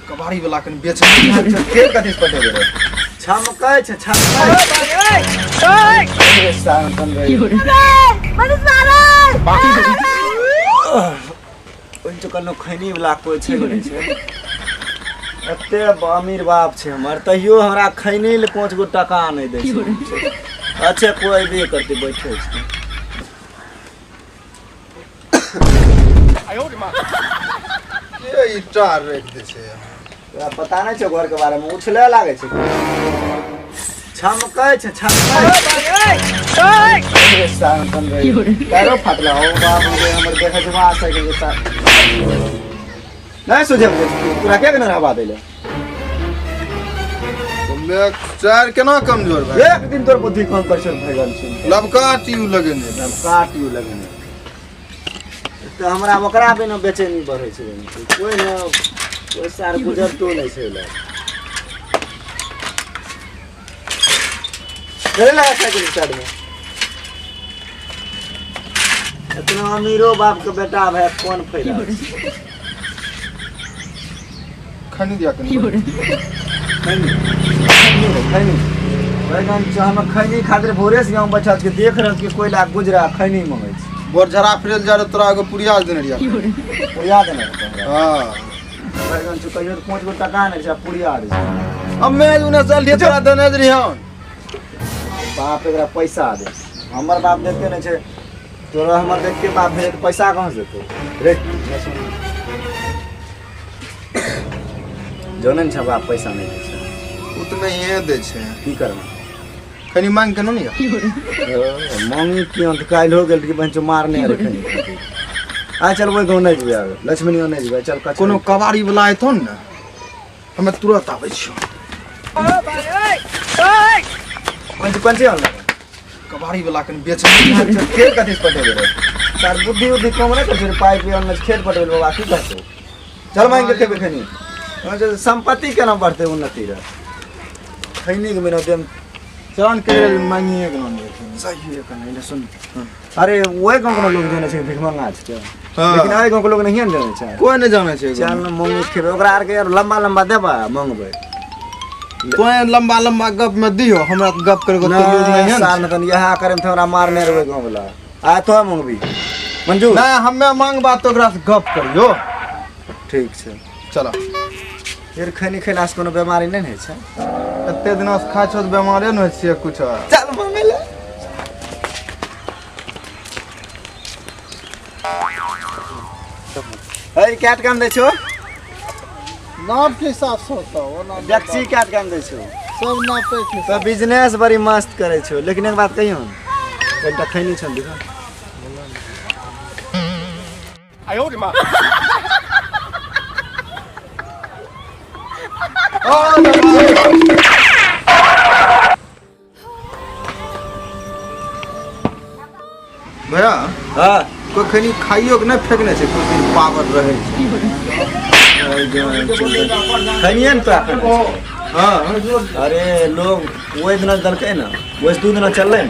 कबाड़ी वाला कन बेच के कथि से पटेबे रे छमकै छै छमकै ओइ तो कनो खैनी वाला कोइ छै नै छै एते अमीर बाप छै हमर तहियो हमरा खैनी ले 5 गो टका नै दै छै अच्छा कोई भी करते बैठे छै आयो रे मां ये ईटा रख दे छै तोरा पता नै छै घर के बारे में उछले लागे छै छमकै छै छमकै पैरो फाटला हो बाप रे हमर देखै छै वहां से के नहीं सोचे पूरा क्या करना हवा देले मैं चार केना कमजोर भाई एक दिन तोर बुद्धि कम पर चल भगल छै लबका ट्यू लगेने तो हमरा ओकरा बिना बेचैनी बढ़ै छै कोई न कोई सार गुजर तो नै छै ले चले लगा साइकिल स्टार्ट में इतना अमीरो बाप के बेटा भाई कौन फायदा खनी दिया कनी खैनी बैगन हम खैनी खातिर भोरे से हम बच्चा के देख रहल कि कोई लाग गुजरा खैनी मांगे छै बोर झरा फिरल जा रे तोरा एगो पुरिया देने रिया पुरिया देने हां बैगन से कहियो 5 गो टका नै छै पुरिया दे हम्मे उने चल दे तोरा देने रिहन बाप एकरा पैसा दे हमर बाप देखते नै छै तोरा हमर देख के बाप भेज पैसा कहां से देतौ रे जोनन छ बाप पैसा नै दे छै उतने ही दे छै की करब खनी मांग के नहीं मांगी की अंत काल हो गेल कि बंचो मारने रे खनी आ चल ओइ गांव नै जेबै लक्ष्मणियो नै जेबै चल कोनो कबाड़ी वाला आइथन न हमे तुरंत आबै छियो पंच आन कबाड़ी वाला कन बेच के कथि से पटेबे रे सर बुद्धि कम नै कर पाइ पे अन्न खेत पटेल बाबा की कहतो चल मांग के खेबे खनी संपत्ति केना बढ़ते उन्नति रे खैनी के बिना देम चलन के मांगिए के नहीं सही है कने सुन अरे ओए गांव के लोग जाने छै भिख मंगा छै लेकिन आइ गांव के लोग नहीं जाने छै कोई नहीं जाने छै चल मंगी खेबे ओकरा आर के लंबा लंबा देबा मंगबे कोई लंबा लंबा गप में दियो हमरा गप करे को तो यूज नहीं है साल में तन यहां करे में हमरा मारने रहबे गांव वाला आ तो मंगबी मंजूर नहीं हमें मांगबा तो ओकरा से गप करियो ठीक छै चलो फिर खैनी खैला से कोनो बीमारी नहीं है छै एते दिन से खाइ छ बीमारे न होय छै कुछ चल मंगे ले ए कैट काम दै छो नाप के हिसाब से होता वो ना डेक्सी कैट काम दै छो सब नापे के तो बिजनेस बड़ी मस्त करे छो लेकिन एक बात कहियो एकटा खैनी छन देखा आयो रे मां भैया हां कोई खनी खाइयो के नहीं फेंकने छै कुछ दिन पावर रहे छै खैनियन पे हां अरे लोग ओइ दिन दलकै ना ओइ 2 दिन चललै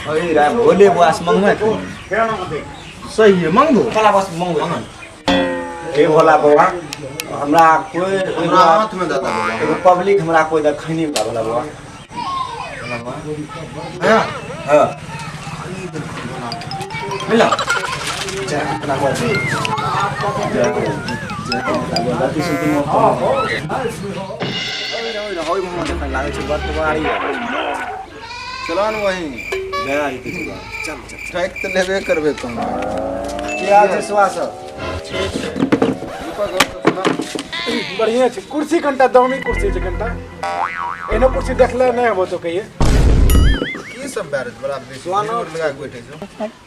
अरे रा भोले बस मंगवे सही है मंगो काला बस मंगवे हे भोला बाबा हमरा कोई हमरा हाथ में दादा एगो पब्लिक हमरा कोई द खैनी भोला बाबा हां हां मिला जा अपना को लाती सुनती मो होय मोहम्मद लागे छै बर्तवारी चलन वही गया ही चल चल ट्रैक तो लेबे करबे तुम क्या छै स्वास बढ़िया छै कुर्सी कनटा दामी कुर्सी छै कनटा एनो कुर्सी देखले नै हबो तो कहिए की सब बैरज बड़ा सोना लगा के बैठे छो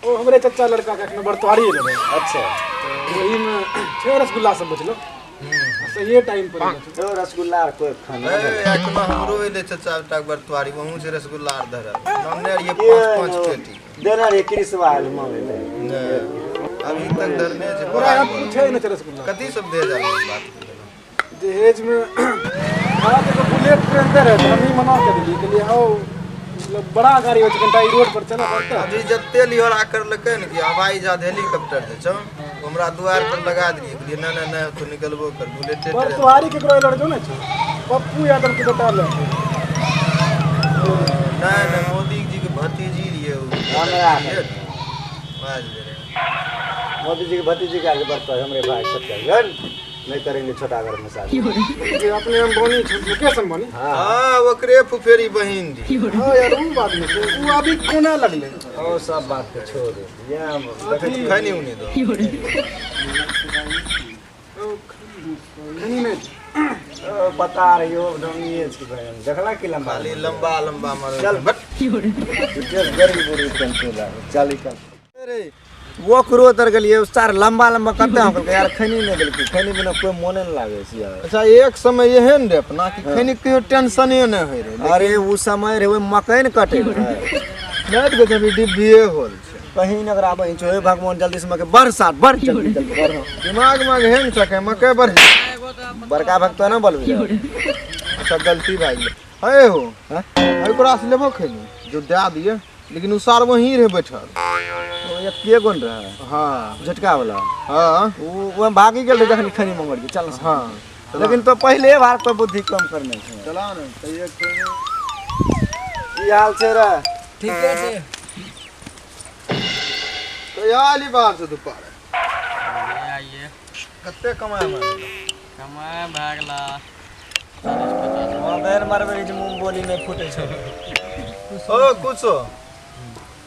ओ हमरे चच्चा लड़का के एखन बरतवारी लेबे अच्छा तो ओही में 6 रसगुल्ला सब बचलो सही टाइम पर तो रसगुल्ला कोई खाना ए एकमा हमरो एले चचा टाक बरतवारी वहु से रसगुल्ला आर धर हमने ये 5 पेटी देना रे कृष्णवाल मांगे अभी तक धरने छै हमरा अब पूछे न रसगुल्ला कथि सब दे जा बात दहेज में हां तो बुलेट ट्रेन दे रहे हम ही मना कर दिए के लिए हो मतलब बड़ा गाड़ी हो घंटा ई रोड पर चला पड़ता है। अभी जते लियोरा करलकै न कि हवाई जहाज हेलीकॉप्टर जे छौ हमरा द्वार पर लगा दिए कहलिए नहीं तू निकलबो कर बुलेट पर तुहारी केकरो लड़जो ना छ पप्पू यादव के बता ले। नहीं मोदी जी के भतीजी रहिए मोदी जी के भतीजी के आगे बढ़ता है हमरे भाई सत्याग्रह नहीं करेंगे छोटा घर में शादी। ये अपने हम बोनी छ के संबंधी। हां ओकरे फुफेरी बहिन दी। हां यार वो बात नहीं छै वो अभी कोना लगले और सब बात के छोड़ दे ये हम देखै खैनी उनी दो खनी में बता रही हो डोंगी की बहन देखला कि लंबा खाली लंबा मारो चल बट देश गरीब बुरी कंट्रोल चाली का अरे वो करो उतर गेलिए सार लंबा कते हो गल यार खैनी नहीं देलकै खैनी बिना कोई मोने न लागे छै यार। अच्छा एक समय एहन रे अपना कि खैनी कहियो टेंशने न होय रे अरे वो समय रे वो मकई न कटे नहीं तो जब डिब्बीए होल छै कहीं न अगर आबै छै भगवान जल्दी से मके बरसात बढ़ जल्दी बढ़ दिमाग में हेंग सके मकई बढ़ बड़का भक्त न बोलबे। अच्छा गलती भाई है हो हां एकरा से लेबो खैनी जो दे दिए लेकिन उ सार वहीं रहे बैठल वो के कोन रहा हां झटका वाला हां वो भागी गेल जखन खैनी मंगड़ के चल हां लेकिन तो पहले बार पर बुद्धि कम करने छै चला न त एक खैनी की हाल छै रे ठीक है तो याली बात से दुपार आइए कते कमाए में कमाए भागला बेर मारबे जे मुंह बोली नहीं फूटे छै ओ कुछो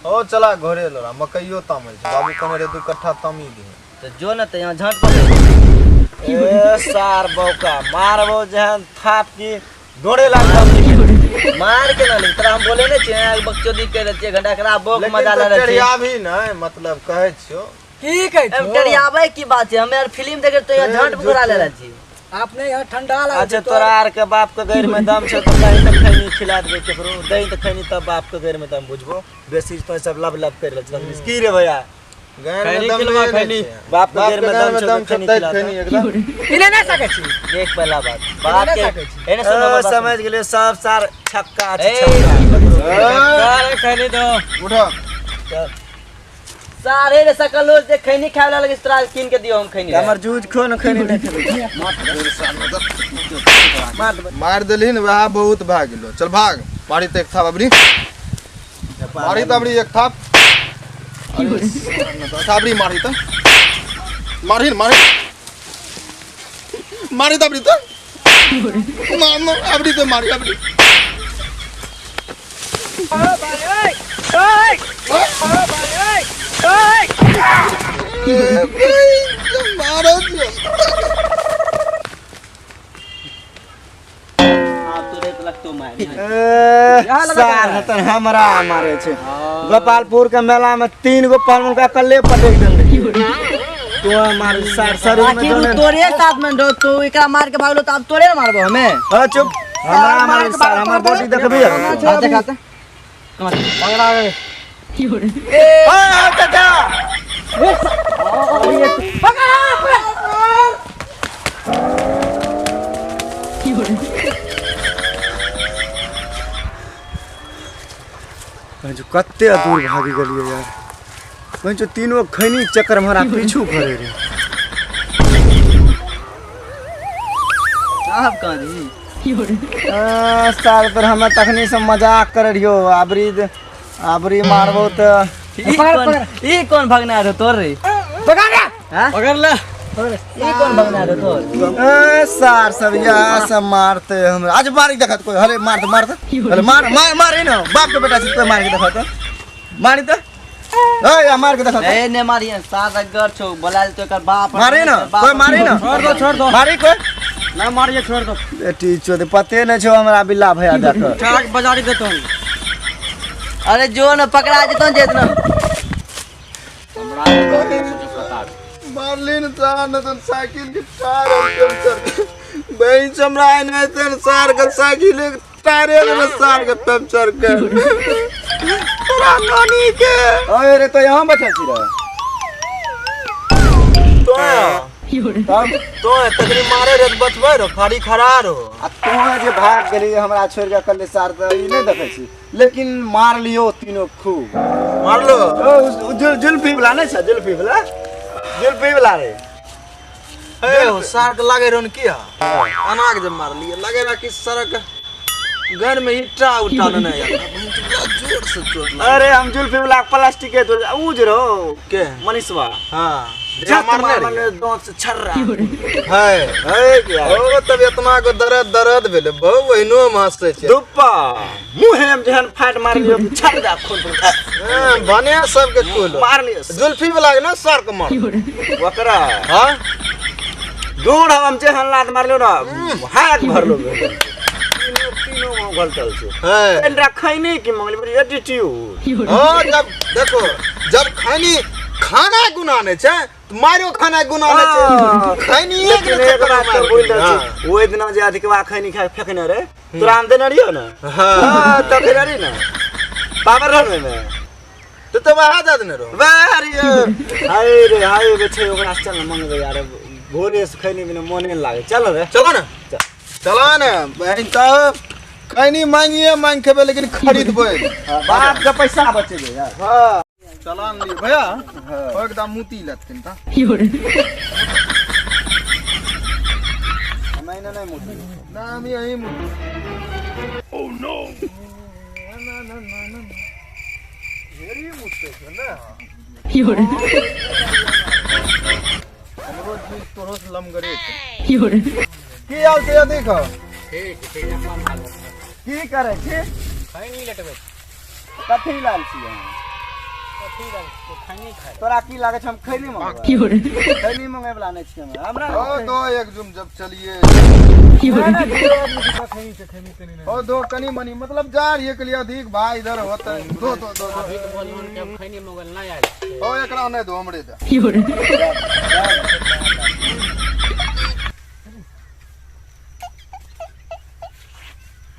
ओ चला घरे लोरा मकइयो तामल छै बाबू कने रे 2 कट्ठा तामी दी तो जो न त यहाँ झट पकड़ ए सार बौका मारबो जहन थाप की दौड़े लाग मार के ना ले तोरा हम बोले ने छै बकचोदी के रहते घंटा करा बोक मजा ले रहे तेरिया भी नहीं मतलब कहै छियो की कहै छो डरियाबै की बात है हमे यार फिल्म देखे तो यहाँ झट पकड़ा ले रहे छी आपने यहाँ ठंडा लगा अच्छा तोरा आर के बाप के गैर में दम छै तो कहीं तक खैनी खिला देबे केकरो दही त खैनी तब बाप के गैर में दम बुझबो बेसी तो सब लब कर ले की रे भैया गैर में दम खैनी बाप के गैर में दम छै तो खैनी खिला खैनी एकदम इने नहीं सके छी देख पहला बात के एने सुनो समझ गेलिए सब सार छक्का ए अरे खैनी दो उठो सारे रे सकलो जे खैनी खाए वाला लगे तोरा किन के दियो हम खैनी हमर जूझ खो न खैनी नहीं खेबै मार देली न वह बहुत भाग गेलो चल भाग मारी त एक थाप अबरी मारी त अबरी एक थाप थाबरी मारी त मारी मारी त अबरी त मार अबरी त मारी अबरी मारो सार हतन हमरा मारे छै गोपालपुर के मेला में 3 गो पान का कल्ले पटक देल तो मार सार सर में तोरे साथ में दो तो एकरा मार के भागलो त अब तोरे मारबो हमें हां चुप हमरा मारे सार हमर बॉडी देखबी देखा पकड़ा गए ए आ चाचा जो कत्ते दूर भागी गेलिए यार कहीं जो तीनों खैनी चक्कर में हमारा पीछू भरे रे साहब कहां जी साल पर हम तखनी से मजाक कर रहियो आबरी मारबो त ई कौन भगना रे तोर रे पकड़ ले हां पकड़ ले ई कौन भगना रे तोर सार सब यहाँ सब मारते हम आज मारी देखत कोई हले मार हले मारे ना बाप के बेटा से मार के देखत मारी त ए मार के देखत ए ने मारिए सात अगर छो बोला तो एकर बाप मारे ना कोई मारे ना छोड़ दो मारी कोई ना मारिए छोड़ दो बेटी चोद पते न छो हमरा बिल्ला भैया देख चाक बाजारी देतो अरे जो न पकड़ा जेतो जेतना मारलिन तान त साइकिल के टायर पंचर बहन हमरा ने तन सार के साइकिल के टायर में सार के पंचर कर तोरा नानी के ओए रे तो यहाँ बैठल छी रे तो तब तो तकरी मारे रे तो बचबै रो खाली खड़ा रहो। आ तोहे जे भाग गेली हमरा छोड़ के कल्ले सार त ई नहीं देखे छी, लेकिन मार लियो तीनों खूब। मारलो जुल्फी वाला नहीं छ, जुल्फी वाला रे। ए हो सार के लागे रोन किया अनाग जब मार लिए लगे रहा कि सड़क घर में ईटा उठा लेना यार जोर से चोट लगा। अरे हम जुल्फी वाला प्लास्टिक के तो उज रो के मनीषवा हां जा मारने मारने दांत से छर्रा है है क्या ओ तब इतना को दर्द भेले बहु वहिनो मासते छे दुप्पा मुंहे में जहन फाट मार लियो छर जा खोल बने सब के खोल मार लियो जुल्फी वाला के ना सर के मार वकरा हां दूर हम जहन लात मार लियो ना हाथ भर लो तीनों गलतल से है एंड्रा खैनी की मंगली बड़ी एटीट्यूड हां जब देखो जब खाना गुना ने छे तो मारो खाना गुना ने छे खैनी एक बात तो बोल दे ओइ दिन जे अधिकवा खैनी खा फेकने रे तोरा हम देने रियो ना हां तो फिर री ना पावर रन में तो वहा दे देने रो वेरी हाय रे हाय बेचे ओकरा चल मंगबे यार भोरे से खैनी बिना मन नहीं लागे चलो रे चलो ना चला ना बहन तो खैनी मांगिए मांग खेबे लेकिन खरीदबे बाप का पैसा बचेबे यार हां चलान लिए भैया एकदम मुती लतकिन ता मैंने नहीं मुती ना हम यही मुती ओह नो ना हेरी मुते छे ना हमरो जी तोरो से लम करे छे की हाल छै देखो की करे छे खैनी लटबे कथी लाल छी कथी लाल खैनी खाए तोरा की लागे छ हम खैनी मंगबा खैनी मंगे वाला नहीं छी हमरा ओ दो एक जुम जब चलिए ओ दो कनी मनी मतलब जा रही के लिए अधिक भाई इधर होता है दो अभी तो बोली मन के खैनी मोगल ना आए ओ एकरा नहीं दो हमरे दे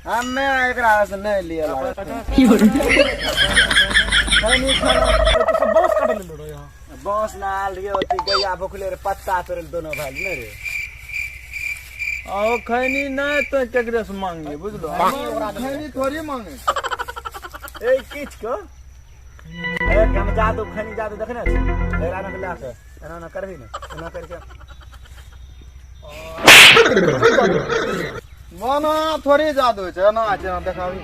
हमें एकरा से नहीं लिया खैनी खाना तो सब बांस काट ले लो यहां बांस नाल रे ओती गैया भोखले रे पत्ता तोड़ दोनों भाई ने रे ओ खैनी नहीं तो केकरे से मांगे बुझलो खैनी थोड़ी मांगे ए किछ को ए हम जादू खैनी जादू देखना छी लेरा न ला के एना न करबी न एना करके माना थोड़ी जादू छै ना जना देखावी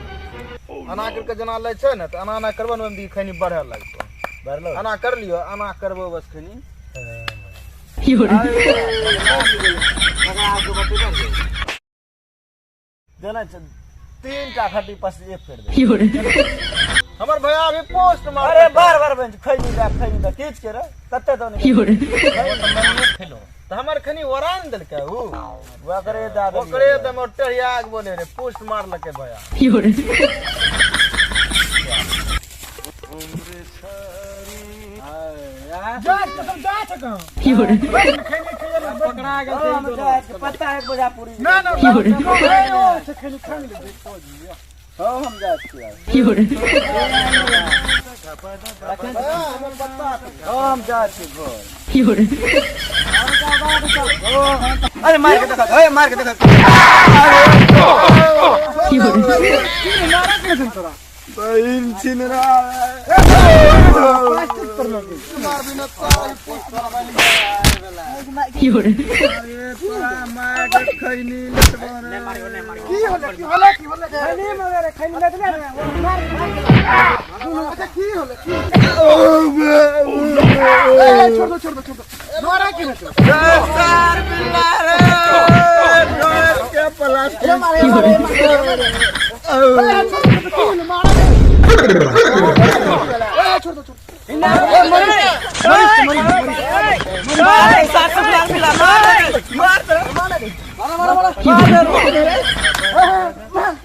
अना करके जना ले छै ना त अना ना करबन में दी खैनी बढ़े लगतो भरलो अना कर लियो अना करबो बस खैनी देना तीन टा खट्टी पस एक फेर दे हमर भैया अभी पोस्ट मार अरे बार बंज खैनी दा किछ के रे कत्ते तो नहीं खेलो त हमर खनी वरान देल के उ वकरे दादा ओकरे त मोर टहियाक बोले रे पोस्ट मार लके भैया जा कसम जा छक खैनी पकड़ा गेल पत्ता एक बजा पूरी ना खैनी खा ले हो हम जा छी हम जा छी घर अरे मार के देखा मार के देखा मारा के सुन तोरा बहिन छिनरा प्लास्टिक पर लगे मार बिना सारी पोस्ट मारवाली अरे तोरा मार के खैनी लटवाना की होला खैनी मगर खैनी लग ले मार अच्छा की होला की छोड़ दो मारा की ना सरकार बिल्ला रे डोर के प्लास्टिक छोड़ दो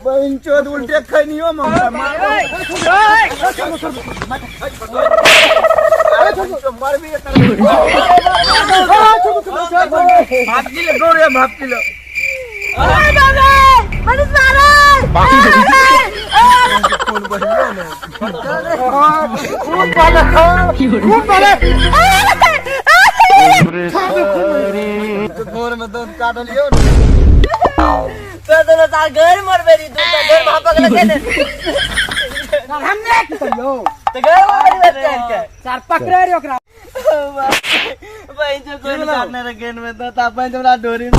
बहन चोद उल्टे खैनियो मार भी भाप किलो गोरे भाप किलो खूब पाले भोर में दूध काट लियो तो दोनों साल घर मर बेरी दूध का घर वहां पकड़ के ने हमने की करियो तो घर वाली बच्चा के चार पकड़े रे ओकरा भाई जो कोई काटने रे गेन में तो तापन जरा डोरी में